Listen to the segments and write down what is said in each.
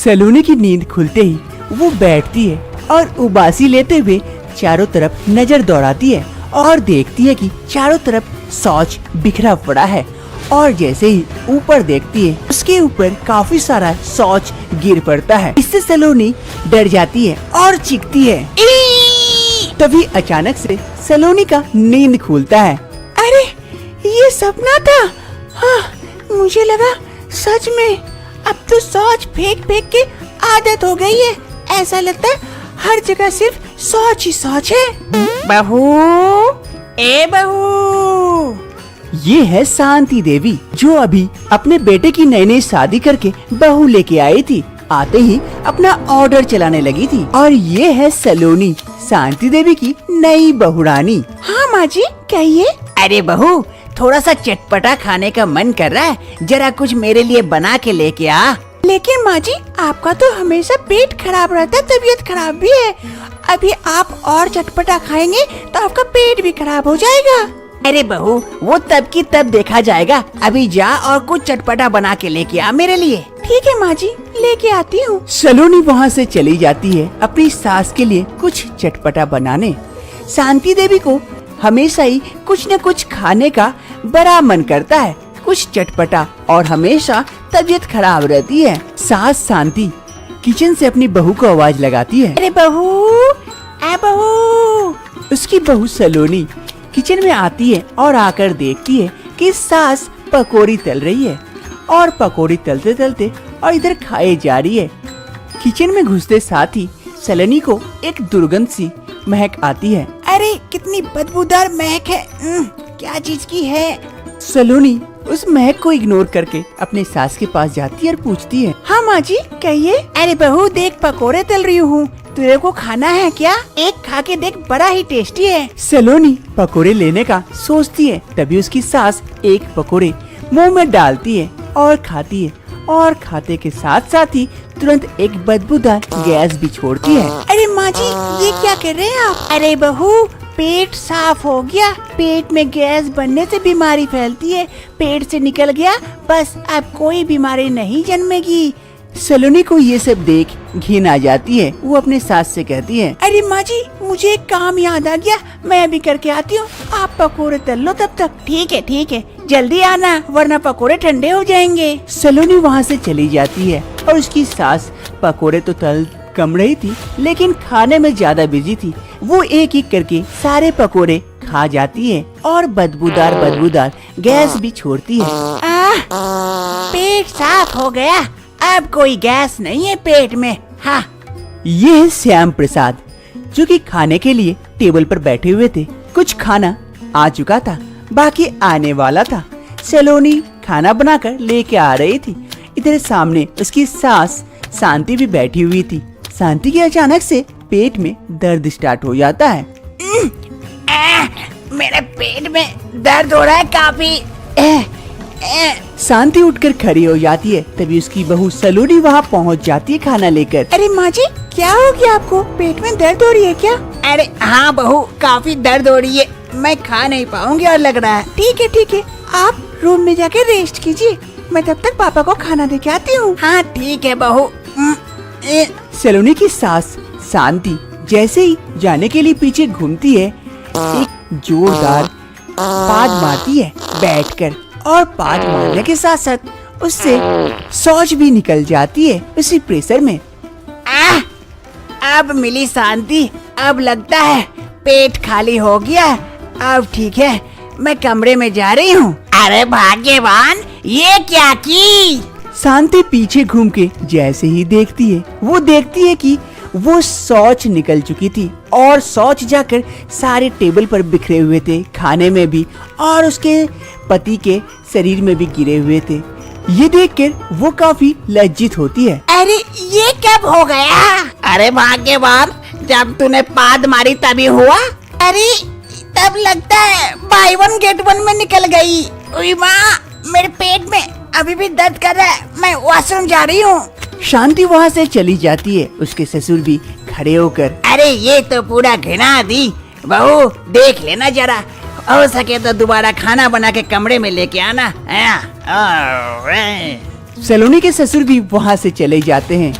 सलोनी की नींद खुलते ही वो बैठती है और उबासी लेते हुए चारों तरफ नजर दौड़ाती है और देखती है कि चारों तरफ शौच बिखरा पड़ा है और जैसे ही ऊपर देखती है उसके ऊपर काफी सारा शौच गिर पड़ता है। इससे सलोनी डर जाती है और चीखती है। तभी अचानक से सलोनी का नींद खुलता है। अरे ये सपना था। हाँ, मुझे लगा सच में। अब तो शौच फेंक फेंक के आदत हो गई है। ऐसा लगता है हर जगह सिर्फ शौच ही शौच है। बहू, ए बहू। ये है शांति देवी जो अभी अपने बेटे की नई शादी करके बहू लेके आई थी। आते ही अपना ऑर्डर चलाने लगी थी। और ये है सलोनी, शांति देवी की नई बहुरानी। हाँ माँ जी, कहिए। अरे बहू, थोड़ा सा चटपटा खाने का मन कर रहा है, जरा कुछ मेरे लिए बना के लेके आ। लेकिन माँ जी, आपका तो हमेशा पेट खराब रहता है, तबीयत खराब भी है। अभी आप और चटपटा खाएंगे तो आपका पेट भी खराब हो जाएगा। अरे बहू, वो तब की तब देखा जाएगा। अभी जा और कुछ चटपटा बना के लेके आ मेरे लिए। ठीक है माँ जी, लेके आती हूँ। सलोनी वहाँ से चली जाती है अपनी सास के लिए कुछ चटपटा बनाने। शांति देवी को हमेशा ही कुछ न कुछ खाने का बड़ा मन करता है, कुछ चटपटा, और हमेशा तबीयत खराब रहती है। सास शांति किचन से अपनी बहू को आवाज लगाती है। अरे बहू, ए बहू। उसकी बहू सलोनी किचन में आती है और आकर देखती है कि सास पकौड़ी तल रही है और पकौड़ी तलते तलते और इधर खाए जा रही है। किचन में घुसते साथ ही सलोनी को एक दुर्गंध सी महक आती है। अरे कितनी बदबूदार महक है। क्या चीज की है? सलोनी उस महक को इग्नोर करके अपने सास के पास जाती है और पूछती है। हाँ माँ जी, कहिए। अरे बहू देख, पकोड़े तल रही हूँ, तेरे को खाना है क्या? एक खा के देख, बड़ा ही टेस्टी है। सलोनी पकोड़े लेने का सोचती है, तभी उसकी सास एक पकोड़े मुंह में डालती है और खाती है और खाते के साथ साथ ही तुरंत एक बदबूदार गैस भी छोड़ती है। अरे माँ जी, ये क्या कर रहे हैं आप? अरे बहू, पेट साफ हो गया। पेट में गैस बनने से बीमारी फैलती है। पेट से निकल गया, बस अब कोई बीमारी नहीं जन्मेगी। सलोनी को ये सब देख घिन आ जाती है। वो अपने सास से कहती है। अरे माँ जी, मुझे एक काम याद आ गया, मैं अभी करके आती हूँ। आप पकोड़े तल लो तब तक। ठीक है, जल्दी आना वरना पकोड़े ठंडे हो जाएंगे। सलोनी वहाँ से चली जाती है और उसकी सास पकोड़े तो तल कम रही थी लेकिन खाने में ज्यादा बिजी थी। वो एक एक करके सारे पकोड़े खा जाती है और बदबूदार गैस भी छोड़ती है। पेट साफ हो गया, अब कोई गैस नहीं है पेट में। हाँ, ये है श्याम प्रसाद जो कि खाने के लिए टेबल पर बैठे हुए थे। कुछ खाना आ चुका था, बाकी आने वाला था। सलोनी खाना बनाकर लेके आ रही थी। इधर सामने उसकी सास शांति भी बैठी हुई थी। शांति के अचानक से पेट में दर्द स्टार्ट हो जाता है। मेरे पेट में दर्द हो रहा है काफी। शांति उठकर खड़ी हो जाती है, तभी उसकी बहू सलोनी वहाँ पहुँच जाती है खाना लेकर। अरे माँ जी, क्या हो गया आपको? पेट में दर्द हो रही है क्या? अरे हाँ बहू, काफी दर्द हो रही है, मैं खा नहीं पाऊंगी और लग रहा है। ठीक है, आप रूम में जाके रेस्ट कीजिए, मैं तब तक पापा को खाना दे के आती हूँ। हाँ ठीक है बहू। सलोनी की सास शांति जैसे ही जाने के लिए पीछे घूमती है, एक जोरदार पाद मारती है बैठकर, और पाद मारने के साथ साथ उससे शौच भी निकल जाती है उसी प्रेशर में। अब मिली शांति, अब लगता है पेट खाली हो गया। अब ठीक है, मैं कमरे में जा रही हूँ। अरे भाग्यवान, ये क्या की? शांति पीछे घूम के जैसे ही देखती है, वो देखती है कि वो शौच निकल चुकी थी और शौच जाकर सारे टेबल पर बिखरे हुए थे, खाने में भी और उसके पति के शरीर में भी गिरे हुए थे। ये देखकर वो काफी लज्जित होती है। अरे ये कब हो गया? अरे भाग्यवान, जब तूने पाद मारी तभी हुआ। अरे तब लगता है बाय वन गेट वन में निकल गई। ओए माँ, मेरे पेट में अभी भी दर्द कर रहा है, मैं वॉशरूम जा रही हूँ। शांति वहाँ से चली जाती है, उसके ससुर भी खड़े होकर। अरे ये तो पूरा घिना दी। बहू देख लेना जरा, हो सके तो दोबारा खाना बना के कमरे में लेके आना। सलोनी के ससुर भी वहाँ से चले जाते हैं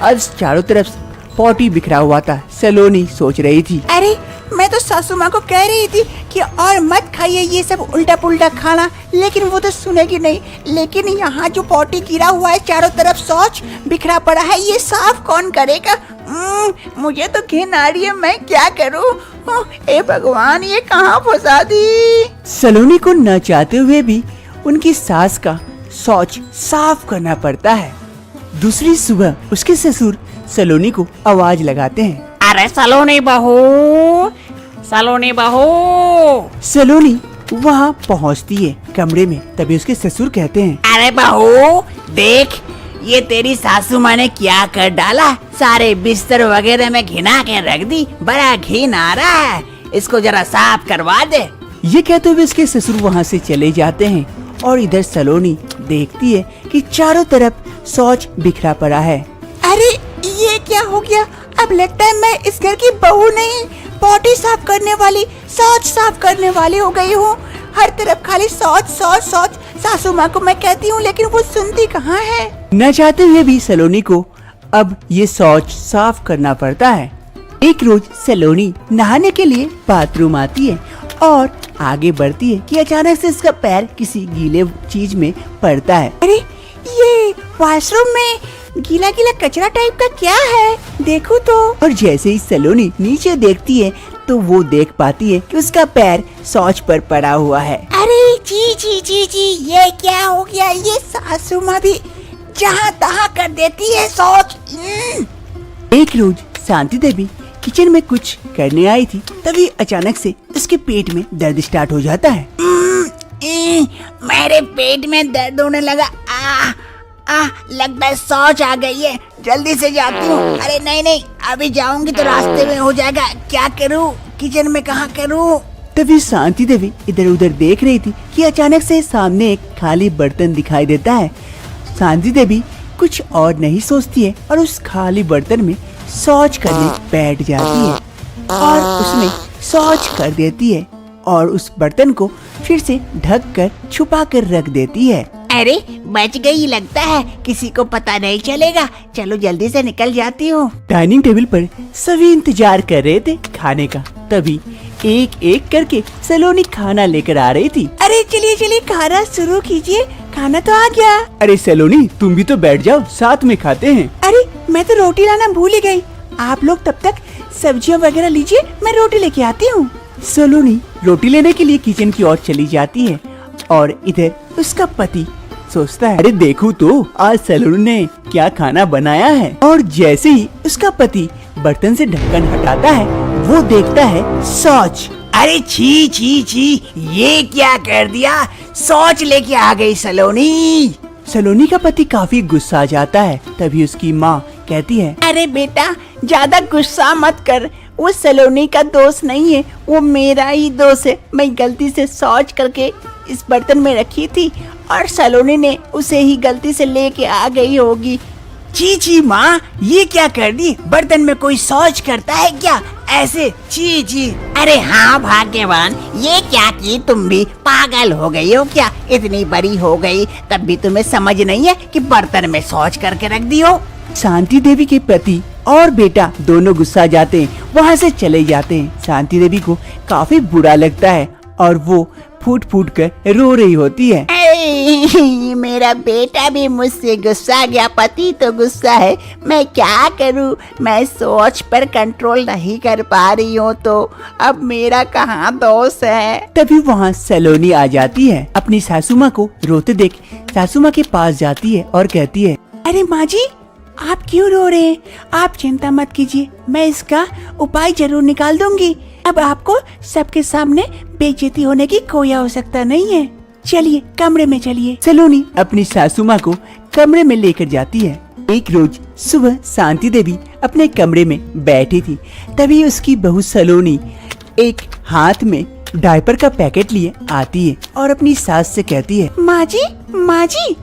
और चारों तरफ पॉटी बिखरा हुआ था। सलोनी सोच रही थी, अरे मैं तो सासू माँ को कह रही थी कि और मत खाइए ये सब उल्टा पुल्टा खाना, लेकिन वो तो सुनेगी नहीं। लेकिन यहाँ जो पॉटी गिरा हुआ है, चारों तरफ शौच बिखरा पड़ा है, ये साफ कौन करेगा? मुझे तो घिन आ रही है, मैं क्या करूँ? ए भगवान, ये कहाँ फंसा दी? सलोनी को न चाहते हुए भी उनकी सास का शौच साफ करना पड़ता है। दूसरी सुबह उसके ससुर सलोनी को आवाज लगाते हैं, अरे सलोनी बहू, सलोनी बहू। सलोनी वहाँ पहुँचती है कमरे में। तभी उसके ससुर कहते हैं, अरे बहू देख, ये तेरी सासू माँ ने क्या कर डाला, सारे बिस्तर वगैरह में घिना के रख दी, बड़ा घिन आ रहा है, इसको जरा साफ करवा दे। ये कहते हुए उसके ससुर वहाँ से चले जाते हैं और इधर सलोनी देखती है कि चारों तरफ शौच बिखरा पड़ा है। अरे ये क्या हो गया? अब लगता है मैं इस घर की बहू नहीं, पॉटी साफ करने वाली, शौच साफ करने वाली हो गई हूँ। हर तरफ खाली शौच शौच शौच। सासू माँ को मैं कहती हूँ, लेकिन वो सुनती कहाँ है। न चाहते हुए भी सलोनी को अब ये शौच साफ करना पड़ता है। एक रोज सलोनी नहाने के लिए बाथरूम आती है और आगे बढ़ती है कि अचानक से इसका पैर किसी गीले चीज में पड़ता है। अरे ये वॉशरूम में गीला गीला कचरा टाइप का क्या है? देखो तो। और जैसे ही सलोनी नीचे देखती है तो वो देख पाती है कि उसका पैर शौच पर पड़ा हुआ है। अरे जी जी जी जी, ये क्या हो गया? ये सासू माँ भी जहाँ तहाँ कर देती है शौच। एक रोज शांति देवी किचन में कुछ करने आई थी, तभी अचानक से उसके पेट में दर्द स्टार्ट हो जाता है। मेरे पेट में दर्द होने लगा। लगता है शौच आ गई है, जल्दी से जाती हूँ। अरे नहीं नहीं, अभी जाऊंगी तो रास्ते में हो जाएगा, क्या करूँ? किचन में कहाँ करूँ? तभी शांति देवी इधर उधर देख रही थी कि अचानक से सामने एक खाली बर्तन दिखाई देता है। शांति देवी कुछ और नहीं सोचती है और उस खाली बर्तन में शौच करने बैठ जाती है और उसमें शौच कर देती है और उस बर्तन को फिर से ढक कर छुपा कर रख देती है। अरे बच गई लगता है, किसी को पता नहीं चलेगा। चलो जल्दी से निकल जाती हूँ। डाइनिंग टेबल पर सभी इंतजार कर रहे थे खाने का। तभी एक एक करके सलोनी खाना लेकर आ रही थी। अरे चलिए चलिए, खाना शुरू कीजिए, खाना तो आ गया। अरे सलोनी, तुम भी तो बैठ जाओ, साथ में खाते हैं। अरे मैं तो रोटी लाना भूल ही गई। आप लोग तब तक सब्जियां वगैरह लीजिए, मैं रोटी लेके आती हूँ। सलोनी रोटी लेने के लिए किचन की ओर चली जाती है और इधर उसका पति सोचता है, अरे देखो तो आज सलोनी ने क्या खाना बनाया है। और जैसे ही उसका पति बर्तन से ढक्कन हटाता है, वो देखता है शौच। अरे छी छी छी, ये क्या कर दिया? शौच लेके आ गई सलोनी। सलोनी का पति काफी गुस्सा आ जाता है। तभी उसकी माँ कहती है, अरे बेटा, ज्यादा गुस्सा मत कर, वो सलोनी का दोष नहीं है, वो मेरा ही दोष है। मैं गलती से शौच करके इस बर्तन में रखी थी और सलोनी ने उसे ही गलती से लेके आ गई होगी। छी छी माँ, ये क्या कर दी? बर्तन में कोई शौच करता है क्या ऐसे? छी छी। अरे हाँ भाग्यवान, ये क्या की तुम भी पागल हो गई हो क्या? इतनी बड़ी हो गई तब भी तुम्हें समझ नहीं है कि बर्तन में शौच करके रख दी हो? शांति देवी के पति और बेटा दोनों गुस्सा जाते हैं, वहाँ से चले जाते हैं। शांति देवी को काफी बुरा लगता है और वो फूट फूट कर रो रही होती है। मेरा बेटा भी मुझसे गुस्सा गया, पति तो गुस्सा है, मैं क्या करूं? मैं सोच पर कंट्रोल नहीं कर पा रही हूँ, तो अब मेरा कहाँ दोष है? तभी वहाँ सलोनी आ जाती है। अपनी सासू माँ को रोते देख सासू माँ के पास जाती है और कहती है, अरे माँ जी, आप क्यों रो रहे हैं? आप चिंता मत कीजिए, मैं इसका उपाय जरूर निकाल दूंगी। अब आपको सबके सामने बेइज्जती होने की कोई आवश्यकता नहीं है। चलिए कमरे में चलिए। सलोनी अपनी सासू माँ को कमरे में लेकर जाती है। एक रोज सुबह शांति देवी अपने कमरे में बैठी थी, तभी उसकी बहू सलोनी एक हाथ में डायपर का पैकेट लिए आती है और अपनी सास से कहती है, माँ जी,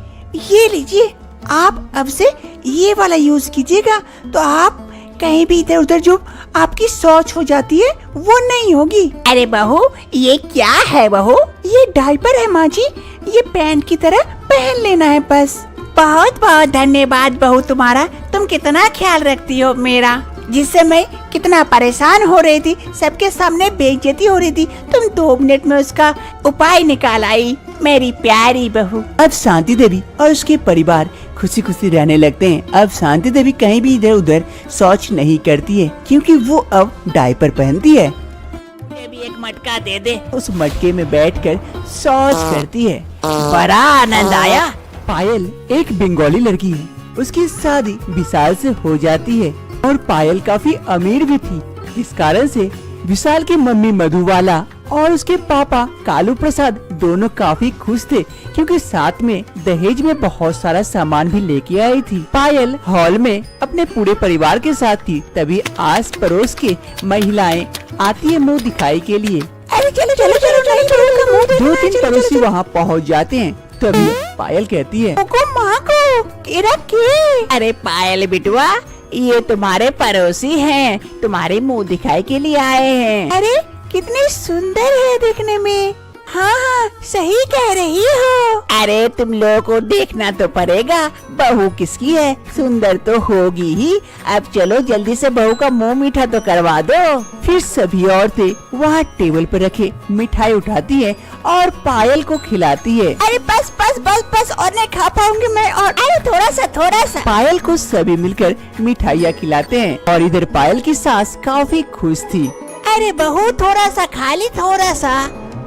ये लीजिए, आप अब से ये वाला यूज कीजिएगा, तो आप कहीं भी इधर उधर जो आपकी शौच हो जाती है वो नहीं होगी। अरे बहू, ये क्या है बहू? ये डायपर है माँ जी, ये पैंट की तरह पहन लेना है बस, बहुत बहुत धन्यवाद बहू तुम्हारा। तुम कितना ख्याल रखती हो मेरा। जिससे मैं कितना परेशान हो रही थी, सबके सामने बेइज्जती हो रही थी, तुम 2 मिनट में उसका उपाय निकाल आई, मेरी प्यारी बहू। अब शांति देवी और उसके परिवार खुशी खुशी रहने लगते हैं। अब शांति देवी कहीं भी इधर उधर शौच नहीं करती है, क्योंकि वो अब डायपर पहनती है। ये भी एक मटका दे दे। उस मटके में बैठकर शौच करती है। बड़ा आनंद आया। पायल एक बंगाली लड़की है। उसकी शादी विशाल से हो जाती है और पायल काफी अमीर भी थी। इस कारण से विशाल की मम्मी मधुबाला और उसके पापा कालू प्रसाद दोनों काफी खुश थे, क्योंकि साथ में दहेज में बहुत सारा सामान भी लेके आई थी। पायल हॉल में अपने पूरे परिवार के साथ थी, तभी आस पड़ोस के महिलाएं आती है मुँह दिखाई के लिए। अरे चलो चलो चलो, नहीं बहू का मुंह देखना है, 2-3 चलो, पड़ोसी चलो, वहाँ पहुँच जाते हैं। तभी पायल कहती है, को माँ को केरा के। अरे पायल बिटुआ, ये तुम्हारे पड़ोसी हैं, तुम्हारे मुंह दिखाई के लिए आए हैं। अरे कितनी सुंदर है देखने में। हाँ हाँ, सही कह रही हो। अरे तुम लोगों को देखना तो पड़ेगा, बहू किसकी है, सुंदर तो होगी ही। अब चलो जल्दी से बहू का मुंह मीठा तो करवा दो। फिर सभी औरतें वहाँ टेबल पर रखे मिठाई उठाती है और पायल को खिलाती है। अरे बस बस बस बस, और नहीं खा पाऊंगी मैं। और अरे थोड़ा सा। पायल को सभी मिलकर मिठाइयाँ खिलाते हैं और इधर पायल की सास काफी खुश थी। अरे बहू थोड़ा सा खा ली, थोड़ा सा।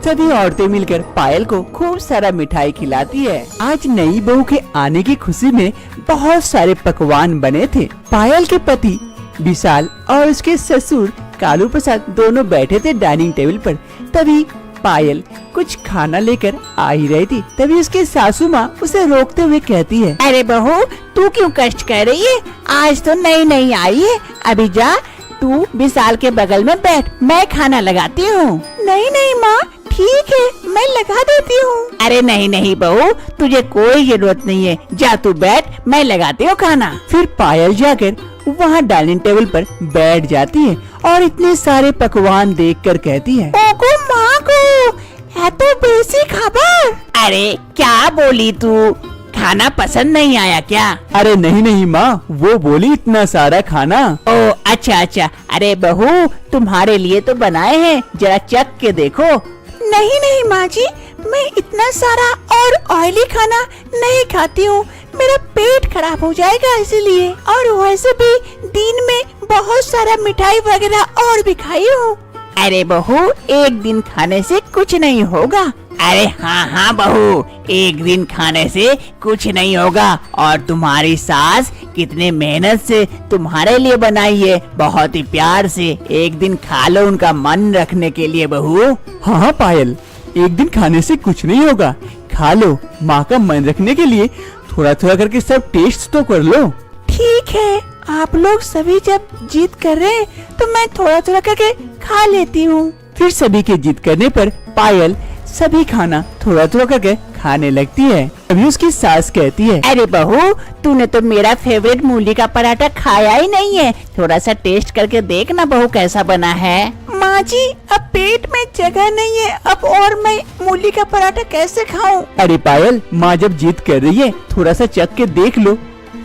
सभी औरतें मिलकर पायल को खूब सारा मिठाई खिलाती है। आज नई बहू के आने की खुशी में बहुत सारे पकवान बने थे। पायल के पति विशाल और उसके ससुर कालू प्रसाद दोनों बैठे थे डाइनिंग टेबल पर। तभी पायल कुछ खाना लेकर आ ही रही थी, तभी उसके सासू माँ उसे रोकते हुए कहती है, अरे बहू तू क्यों कष्ट कर रही है, आज तो नई आई है, अभी जा तू विशाल के बगल में बैठ, मैं खाना लगाती हूँ। नहीं माँ, ठीक है, मैं लगा देती हूँ। अरे नहीं बहू, तुझे कोई जरूरत नहीं है, जा तू बैठ, मैं लगाती हूँ खाना। फिर पायल जाकर वहाँ डाइनिंग टेबल पर बैठ जाती है और इतने सारे पकवान देखकर कहती है, ओको माँ को, है तो बेसी खबर। अरे क्या बोली तू, खाना पसंद नहीं आया क्या? अरे नहीं माँ, वो बोली इतना सारा खाना। ओ अच्छा, अरे बहू तुम्हारे लिए तो बनाए हैं, जरा चख के देखो। नहीं माँ जी, मैं इतना सारा और ऑयली खाना नहीं खाती हूँ, मेरा पेट खराब हो जाएगा इसीलिए। और वैसे भी दिन में बहुत सारा मिठाई वगैरह और भी खाई हूँ। अरे बहू, एक दिन खाने से कुछ नहीं होगा। अरे हाँ बहू, एक दिन खाने से कुछ नहीं होगा। और तुम्हारी सास कितने मेहनत से तुम्हारे लिए बनाई है, बहुत ही प्यार से। एक दिन खा लो उनका मन रखने के लिए बहू। हाँ पायल, एक दिन खाने से कुछ नहीं होगा, खा लो। माँ का मन रखने के लिए थोड़ा करके सब टेस्ट तो कर लो। ठीक है, आप लोग सभी जब जिद कर रहे हैं तो मैं थोड़ा करके खा लेती हूँ। फिर सभी के जिद करने पर पायल सभी खाना थोड़ा करके खाने लगती है। अभी उसकी सास कहती है, अरे बहू, तूने तो मेरा फेवरेट मूली का पराठा खाया ही नहीं है, थोड़ा सा टेस्ट करके देख ना बहू कैसा बना है। माँ जी, अब पेट में जगह नहीं है, अब और मैं मूली का पराठा कैसे खाऊं? अरे पायल, माँ जब जिद कर रही है थोड़ा सा चख के देख लो।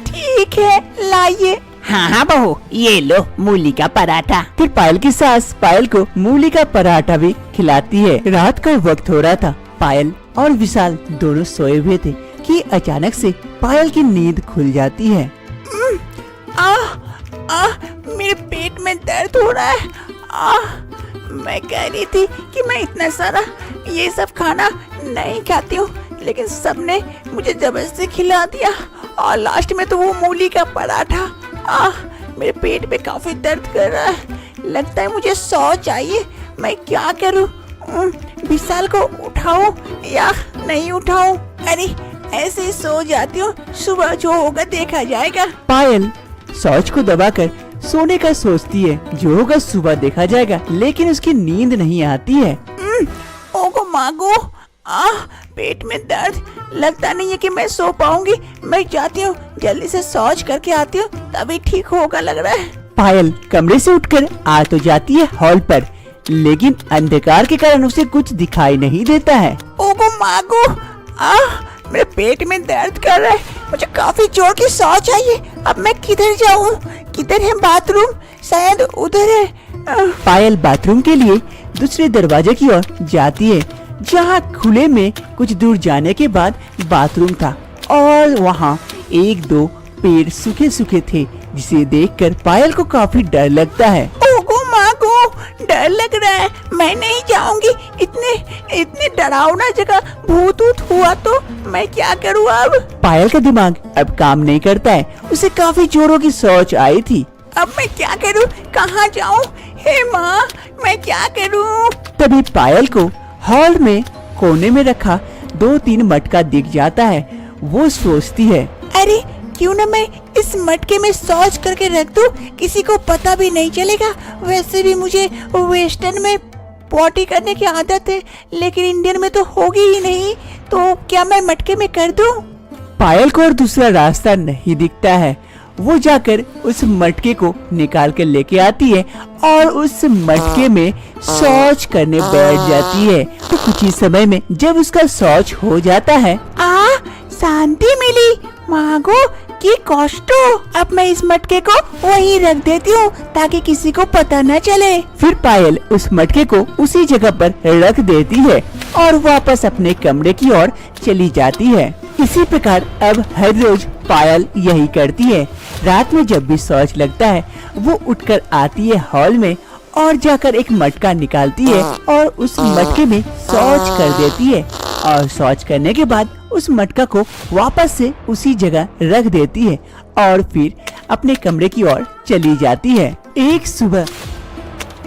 ठीक है, लाइए। हाँ बहू, ये लो मूली का पराठा। फिर पायल की सास पायल को मूली का पराठा भी खिलाती है। रात का वक्त हो रहा था, पायल और विशाल दोनों सोए हुए थे कि अचानक से पायल की नींद खुल जाती है। मेरे पेट में दर्द हो रहा है। मैं कह रही थी कि मैं इतना सारा ये सब खाना नहीं खाती हूँ, लेकिन सबने मुझे जबरदस्ती खिला दिया और लास्ट में तो वो मूली का पराठा। मेरे पेट में काफी दर्द कर रहा है, लगता है मुझे सौ चाहिए। मैं क्या करूँ? विशाल को उठाऊं या नहीं उठाऊं? अरे ऐसे ही सो जाती हूँ, सुबह जो होगा देखा जाएगा। पायल शौच को दबाकर सोने का सोचती है, जो होगा सुबह देखा जाएगा, लेकिन उसकी नींद नहीं आती है। ओगो मागो, पेट में दर्द, लगता नहीं है कि मैं सो पाऊंगी। मैं जाती हूँ, जल्दी से शौच करके आती हूँ, तभी ठीक होगा लग रहा है। पायल कमरे से उठकर आ तो जाती है हॉल पर, लेकिन अंधकार के कारण उसे कुछ दिखाई नहीं देता है। ओगो मागो, मेरे पेट में दर्द कर रहा है, मुझे काफी जोर की शौच आई है। अब मैं किधर जाऊँ? किधर है बाथरूम? शायद उधर है। पायल बाथरूम के लिए दूसरे दरवाजे की ओर जाती है, जहाँ खुले में कुछ दूर जाने के बाद बाथरूम था और वहाँ एक दो पेड़ सूखे सूखे थे, जिसे देखकर पायल को काफी डर लगता है। ओगो मागो, डर लग रहा है, मैं नहीं जाऊंगी। इतने डरावना जगह भूत ऊत हुआ तो मैं क्या करूँ अब? पायल का दिमाग अब काम नहीं करता है, उसे काफी जोरों की सोच आई थी। अब मैं क्या करूँ? कहाँ जाऊँ? हे माँ, मैं क्या करूँ? तभी पायल को हॉल में कोने में रखा 2-3 मटका दिख जाता है। वो सोचती है, अरे क्यों ना मैं इस मटके में शौच करके रख दूं, किसी को पता भी नहीं चलेगा। वैसे भी मुझे वेस्टर्न में पॉटी करने की आदत है, लेकिन इंडियन में तो होगी ही नहीं। तो क्या मैं मटके में कर दूं? पायल को और दूसरा रास्ता नहीं दिखता है। वो जाकर उस मटके को निकाल कर लेके आती है और उस मटके में शौच करने बैठ जाती है। तो कुछ ही समय में जब उसका शौच हो जाता है, शांति मिली। मागो की कष्टो। अब मैं इस मटके को वहीं रख देती हूँ ताकि किसी को पता न चले। फिर पायल उस मटके को उसी जगह पर रख देती है और वापस अपने कमरे की ओर चली जाती है। इसी प्रकार अब हर रोज पायल यही करती है। रात में जब भी शौच लगता है, वो उठकर आती है हॉल में और जाकर एक मटका निकालती है और उस मटके में शौच कर देती है और शौच करने के बाद उस मटका को वापस से उसी जगह रख देती है और फिर अपने कमरे की ओर चली जाती है। एक सुबह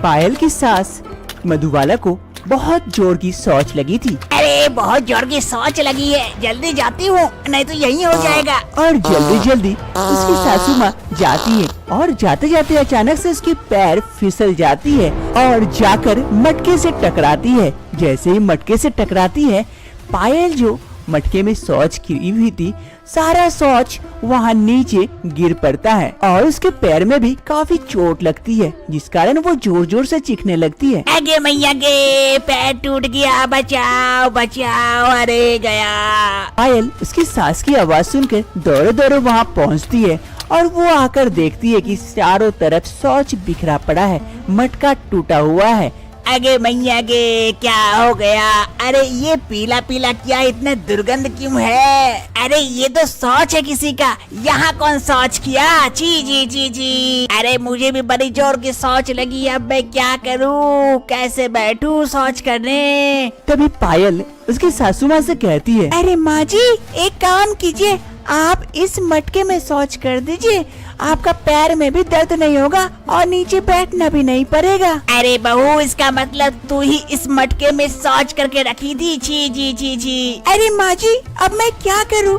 पायल की सास मधुबाला को बहुत जोर की शौच लगी थी। अरे बहुत जोर की शौच लगी है, जल्दी जाती हूँ नहीं तो यही हो जाएगा। और जल्दी उसकी सासू माँ जाती है और जाते जाते अचानक से उसकी पैर फिसल जाती है और जाकर मटके से टकराती है। जैसे ही मटके से टकराती है, पायल जो मटके में शौच की हुई थी, सारा शौच वहाँ नीचे गिर पड़ता है और उसके पैर में भी काफी चोट लगती है, जिस कारण वो जोर जोर से चीखने लगती है। आगे मैया गे, पैर टूट गया, बचाओ बचाओ, अरे गया। पायल उसकी सास की आवाज सुनकर दौड़े दौड़े वहाँ पहुँचती है और वो आकर देखती है कि चारों तरफ शौच बिखरा पड़ा है, मटका टूटा हुआ है। आगे मैया गे, क्या हो गया? अरे ये पीला पीला क्या, इतने दुर्गंध क्यों है? अरे ये तो शौच है किसी का, यहाँ कौन शौच किया? ची जी ची जी। अरे मुझे भी बड़ी जोर की शौच लगी, अब मैं क्या करूँ? कैसे बैठूं शौच करने? तभी पायल उसकी सासू माँ से कहती है, अरे माँ जी, एक काम कीजिए, आप इस मटके में शौच कर दीजिए, आपका पैर में भी दर्द नहीं होगा और नीचे बैठना भी नहीं पड़ेगा। अरे बहू, इसका मतलब तू ही इस मटके में शौच करके रखी थी? छी जी छी छी। अरे माँ जी, अब मैं क्या करूँ?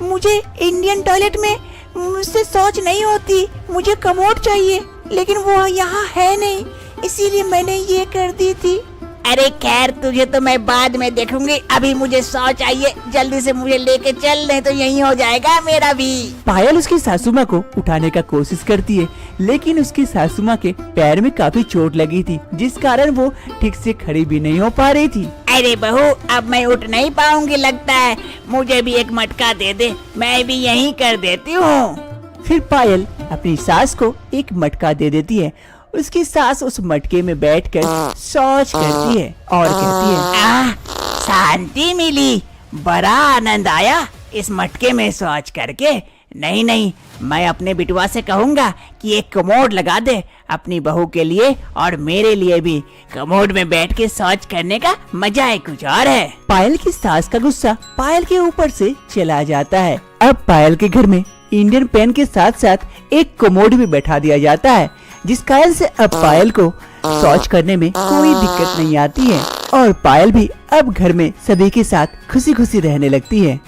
मुझे इंडियन टॉयलेट में मुझसे शौच नहीं होती, मुझे कमोड चाहिए, लेकिन वो यहाँ है नहीं, इसीलिए मैंने ये कर दी थी। अरे खैर, तुझे तो मैं बाद में देखूंगी, अभी मुझे शौच चाहिए, जल्दी से मुझे लेके चल, नहीं तो यही हो जाएगा मेरा भी। पायल उसकी सासू माँ को उठाने का कोशिश करती है, लेकिन उसकी सासू माँ के पैर में काफी चोट लगी थी, जिस कारण वो ठीक से खड़ी भी नहीं हो पा रही थी। अरे बहू, अब मैं उठ नहीं पाऊंगी लगता है, मुझे भी एक मटका दे दे, मैं भी यही कर देती हूँ। फिर पायल अपनी सास को एक मटका दे देती है। उसकी सास उस मटके में बैठकर शौच करती है और कहती है, शांति मिली, बड़ा आनंद आया इस मटके में शौच करके। नहीं नहीं, मैं अपने बिटवा से कहूँगा कि एक कमोड लगा दे अपनी बहू के लिए और मेरे लिए भी। कमोड में बैठ के शौच करने का मजा ही कुछ और है। पायल की सास का गुस्सा पायल के ऊपर से चला जाता है। अब पायल के घर में इंडियन पेन के साथ साथ एक कमोड भी बैठा दिया जाता है, जिस कारण से अब पायल को शौच करने में कोई दिक्कत नहीं आती है और पायल भी अब घर में सभी के साथ खुशी खुशी रहने लगती है।